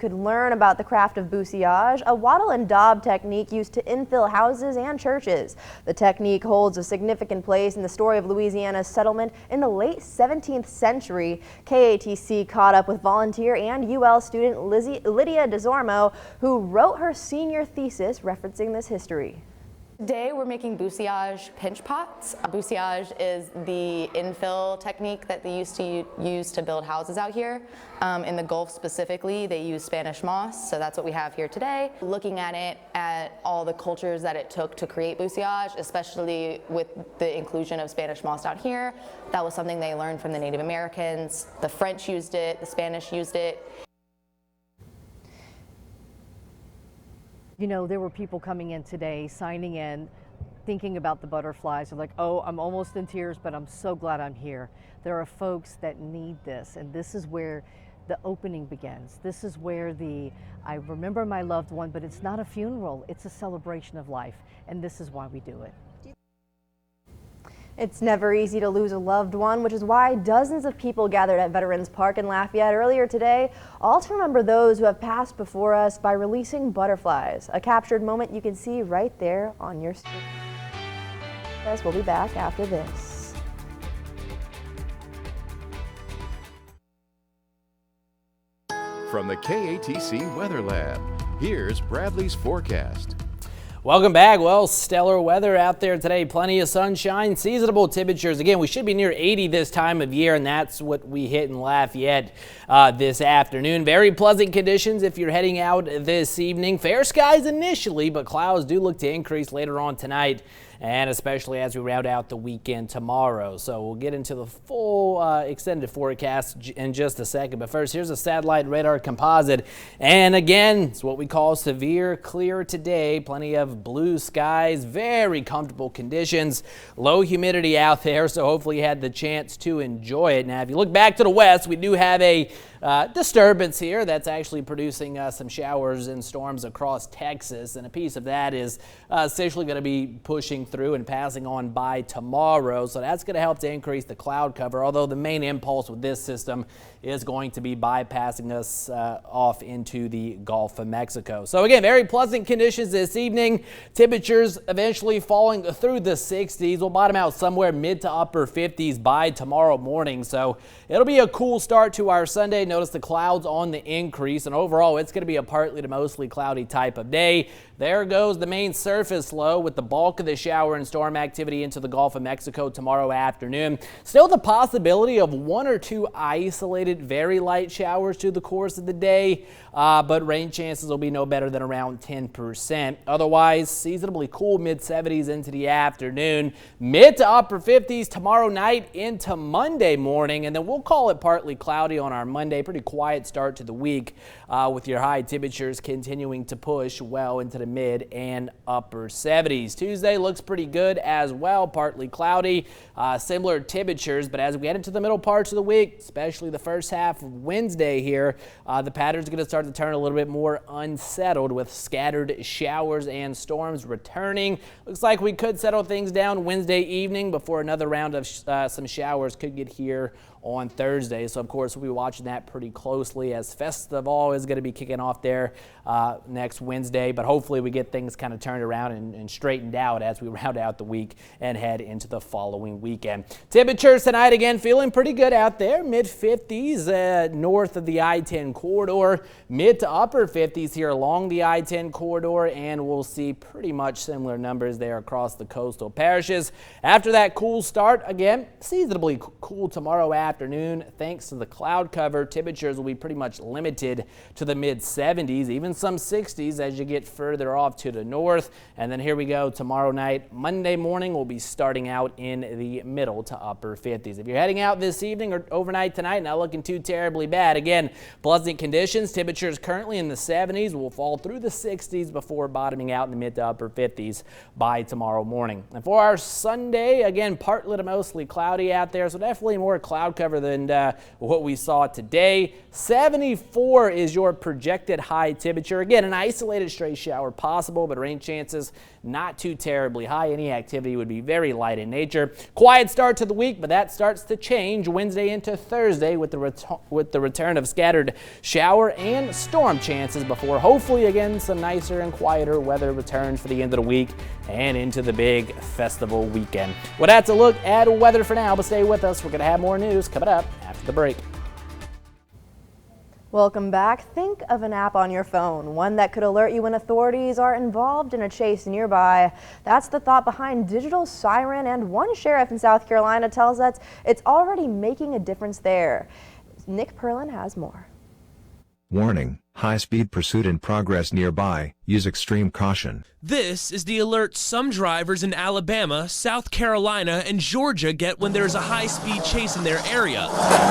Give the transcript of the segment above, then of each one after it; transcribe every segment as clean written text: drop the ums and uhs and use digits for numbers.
could learn about the craft of bousillage, a wattle and daub technique used to infill houses and churches. The technique holds a significant place in the story of Louisiana's settlement in the late 17th century. KATC caught up with volunteer and UL student Lydia DeZormo, who wrote her senior thesis referencing this history. Today we're making bousillage pinch pots. Bousillage is the infill technique that they used to use to build houses out here. In the Gulf specifically, they use Spanish moss, so that's what we have here today. Looking at it, at all the cultures that it took to create bousillage, especially with the inclusion of Spanish moss down here, that was something they learned from the Native Americans. The French used it, the Spanish used it. You know, there were people coming in today, signing in, thinking about the butterflies. They're like, oh, I'm almost in tears, but I'm so glad I'm here. There are folks that need this, and this is where the opening begins. This is where I remember my loved one, but it's not a funeral, it's a celebration of life, and this is why we do it. It's never easy to lose a loved one, which is why dozens of people gathered at Veterans Park in Lafayette earlier today, all to remember those who have passed before us by releasing butterflies, a captured moment you can see right there on your screen. We'll be back after this. From the KATC Weather Lab, here's Bradley's forecast. Welcome back. Well, stellar weather out there today. Plenty of sunshine, seasonable temperatures. Again, we should be near 80 this time of year, and that's what we hit in Lafayette this afternoon. Very pleasant conditions if you're heading out this evening. Fair skies initially, but clouds do look to increase later on tonight, and especially as we round out the weekend tomorrow. So we'll get into the full extended forecast in just a second. But first, here's a satellite radar composite. And again, it's what we call severe clear today. Plenty of blue skies, very comfortable conditions, low humidity out there. So hopefully you had the chance to enjoy it. Now, if you look back to the west, we do have a disturbance here that's actually producing some showers and storms across Texas, and a piece of that is essentially going to be pushing through and passing on by tomorrow, so that's going to help to increase the cloud cover, although the main impulse with this system is going to be bypassing us off into the Gulf of Mexico. So again, very pleasant conditions this evening. Temperatures eventually falling through the 60s. We'll bottom out somewhere mid to upper 50s by tomorrow morning, so it'll be a cool start to our Sunday. Notice the clouds on the increase, and overall it's going to be a partly to mostly cloudy type of day. There goes the main surface low with the bulk of the shower and storm activity into the Gulf of Mexico tomorrow afternoon. Still the possibility of one or two isolated very light showers through the course of the day, but rain chances will be no better than around 10%. Otherwise, seasonably cool mid-70s into the afternoon, mid to upper 50s tomorrow night into Monday morning, and then we'll call it partly cloudy on our Monday. Pretty quiet start to the week with your high temperatures continuing to push well into the mid and upper 70s. Tuesday looks pretty good as well, partly cloudy, similar temperatures, but as we get into the middle parts of the week, especially the first half of Wednesday here, the pattern's going to start to turn a little bit more unsettled with scattered showers and storms returning. Looks like we could settle things down Wednesday evening before another round of some showers could get here on Thursday. So of course we'll be watching that pretty closely as Festival is going to be kicking off there next Wednesday, but hopefully we get things kind of turned around and straightened out as we round out the week and head into the following weekend. Temperatures tonight again feeling pretty good out there, mid 50s north of the I-10 corridor, mid to upper 50s here along the I-10 corridor, and we'll see pretty much similar numbers there across the coastal parishes. After that cool start, again seasonably cool tomorrow afternoon thanks to the cloud cover. Temperatures will be pretty much limited to the mid 70s, even some 60s as you get further off to the north. And then here we go tomorrow night. Monday morning we'll be starting out in the middle to upper 50s. If you're heading out this evening or overnight tonight, not looking too terribly bad. Again, pleasant conditions. Temperatures currently in the 70s will fall through the 60s before bottoming out in the mid to upper 50s by tomorrow morning. And for our Sunday, again, partly to mostly cloudy out there, so definitely more cloud cover colder than what we saw today. 74 is your projected high temperature. Again, an isolated stray shower possible, but rain chances not too terribly high. Any activity would be very light in nature. Quiet start to the week, but that starts to change Wednesday into Thursday with the return of scattered shower and storm chances before hopefully again some nicer and quieter weather returns for the end of the week and into the big festival weekend. Well, that's a look at weather for now, but stay with us. We're going to have more news coming up after the break. Welcome back. Think of an app on your phone, one that could alert you when authorities are involved in a chase nearby. That's the thought behind Digital Siren, and one sheriff in South Carolina tells us it's already making a difference there. Nick Perlin has more. Warning, high-speed pursuit in progress nearby. Use extreme caution. This is the alert some drivers in Alabama, South Carolina, and Georgia get when there's a high-speed chase in their area.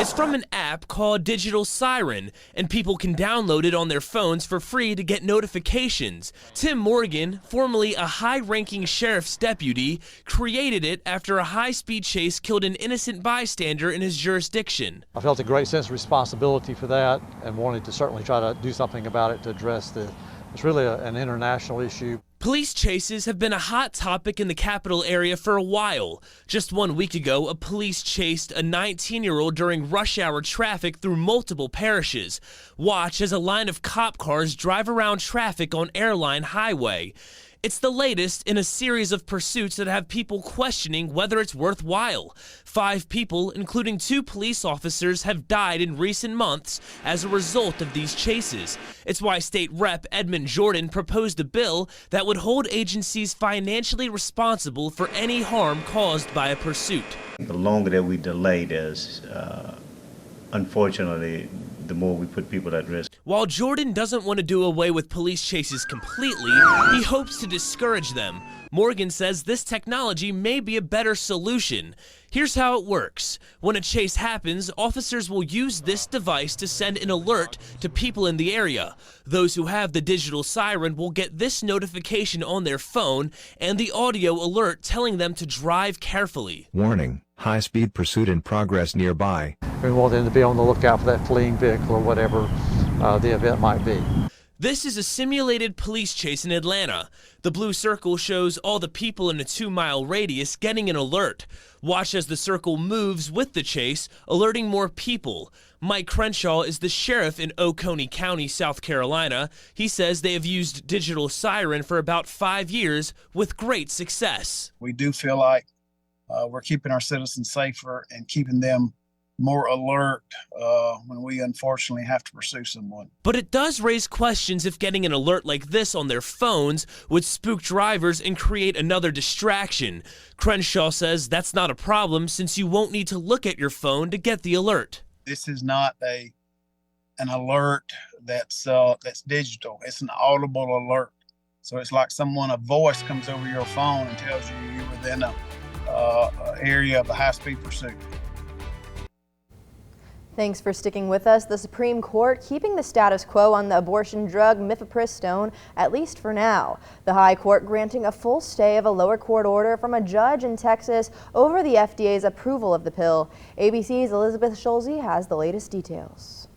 It's from an app called Digital Siren, and people can download it on their phones for free to get notifications. Tim Morgan, formerly a high-ranking sheriff's deputy, created it after a high-speed chase killed an innocent bystander in his jurisdiction. I felt a great sense of responsibility for that and wanted to certainly try to do something about it to address it's really an international issue. Police chases have been a hot topic in the capital area for a while. Just 1 week ago, a police chased a 19-year-old during rush hour traffic through multiple parishes. Watch as a line of cop cars drive around traffic on Airline Highway. It's the latest in a series of pursuits that have people questioning whether it's worthwhile. 5 people, including 2 police officers, have died in recent months as a result of these chases. It's why State Rep Edmund Jordan proposed a bill that would hold agencies financially responsible for any harm caused by a pursuit. The longer that we delay this, unfortunately, the more we put people at risk. While Jordan doesn't want to do away with police chases completely, he hopes to discourage them. Morgan says this technology may be a better solution. Here's how it works. When a chase happens, officers will use this device to send an alert to people in the area. Those who have the digital siren will get this notification on their phone and the audio alert telling them to drive carefully. Warning, high-speed pursuit in progress nearby. We want them to be on the lookout for that fleeing vehicle or whatever the event might be. This is a simulated police chase in Atlanta. The blue circle shows all the people in a 2-mile radius getting an alert. Watch as the circle moves with the chase, alerting more people. Mike Crenshaw is the sheriff in Oconee County, South Carolina. He says they have used Digital Siren for about 5 years with great success. We do feel like we're keeping our citizens safer and keeping them more alert when we unfortunately have to pursue someone. But it does raise questions if getting an alert like this on their phones would spook drivers and create another distraction. Crenshaw says that's not a problem since you won't need to look at your phone to get the alert. This is not an alert that's digital. It's an audible alert. So it's like a voice comes over your phone and tells you you're within a area of a high-speed pursuit. Thanks for sticking with us. The Supreme Court keeping the status quo on the abortion drug mifepristone, at least for now. The High Court granting a full stay of a lower court order from a judge in Texas over the FDA's approval of the pill. ABC's Elizabeth Schulze has the latest details.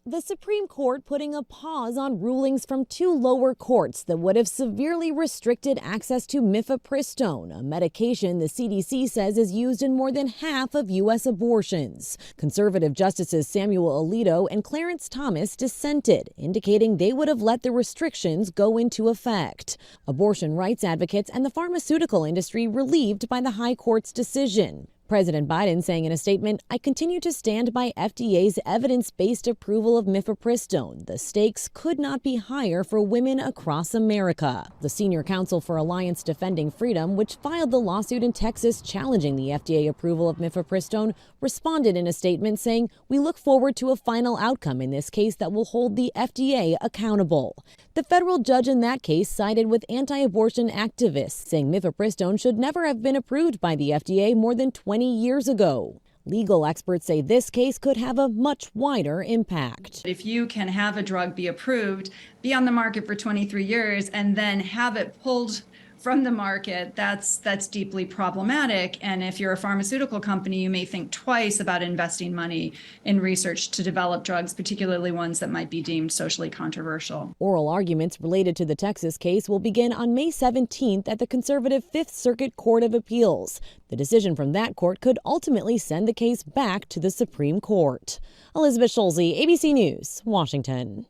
The Supreme Court putting a pause on rulings from 2 lower courts that would have severely restricted access to mifepristone, a medication the CDC says is used in more than half of U.S. abortions. Conservative Justices Samuel Alito and Clarence Thomas dissented, indicating they would have let the restrictions go into effect. Abortion rights advocates and the pharmaceutical industry relieved by the High Court's decision. President Biden saying in a statement, "I continue to stand by FDA's evidence-based approval of mifepristone. The stakes could not be higher for women across America." The senior counsel for Alliance Defending Freedom, which filed the lawsuit in Texas challenging the FDA approval of mifepristone, responded in a statement saying, "We look forward to a final outcome in this case that will hold the FDA accountable." The federal judge in that case sided with anti-abortion activists, saying mifepristone should never have been approved by the FDA more than 20 years ago. Legal experts say this case could have a much wider impact. If you can have a drug be approved, be on the market for 23 years, and then have it pulled from the market, that's deeply problematic. And if you're a pharmaceutical company, you may think twice about investing money in research to develop drugs, particularly ones that might be deemed socially controversial. Oral arguments related to the Texas case will begin on May 17th at the conservative Fifth Circuit Court of Appeals. The decision from that court could ultimately send the case back to the Supreme Court. Elizabeth Schulze, ABC News, Washington.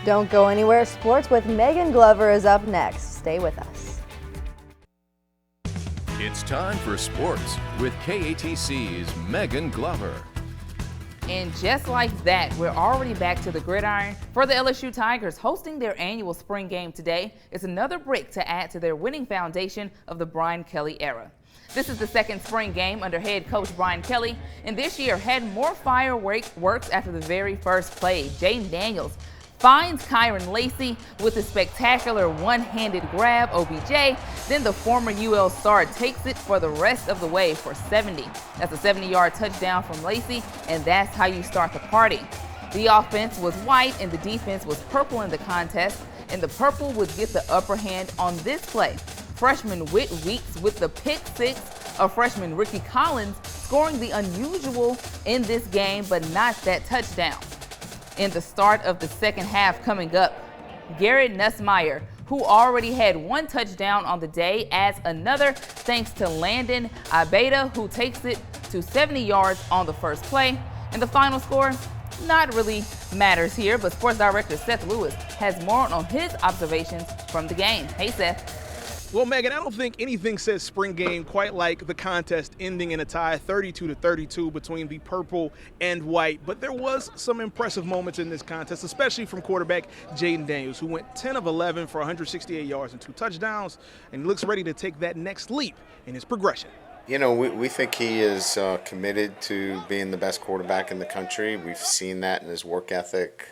Don't go anywhere. Sports with Megan Glover is up next. Stay with us. It's time for sports with KATC's Megan Glover. And just like that, we're already back to the gridiron for the LSU Tigers hosting their annual spring game today. It's another brick to add to their winning foundation of the Brian Kelly era. This is the second spring game under head coach Brian Kelly, and this year had more fireworks after the very first play. Jaden Daniels finds Kyron Lacey with a spectacular one-handed grab, OBJ. Then the former UL star takes it for the rest of the way for 70. That's a 70-yard touchdown from Lacey, and that's how you start the party. The offense was white and the defense was purple in the contest, and the purple would get the upper hand on this play. Freshman Whit Weeks with the pick six, a freshman Ricky Collins scoring the unusual in this game, but not that touchdown. In the start of the second half coming up, Garrett Nussmeier, who already had one touchdown on the day, adds another thanks to Landon Abeda, who takes it to 70 yards on the first play. And the final score not really matters here, but sports director Seth Lewis has more on his observations from the game. Hey, Seth. Well, Megan, I don't think anything says spring game quite like the contest ending in a tie 32-32 between the purple and white. But there was some impressive moments in this contest, especially from quarterback Jaden Daniels, who went 10 of 11 for 168 yards and 2 touchdowns, and looks ready to take that next leap in his progression. You know, we think he is committed to being the best quarterback in the country. We've seen that in his work ethic.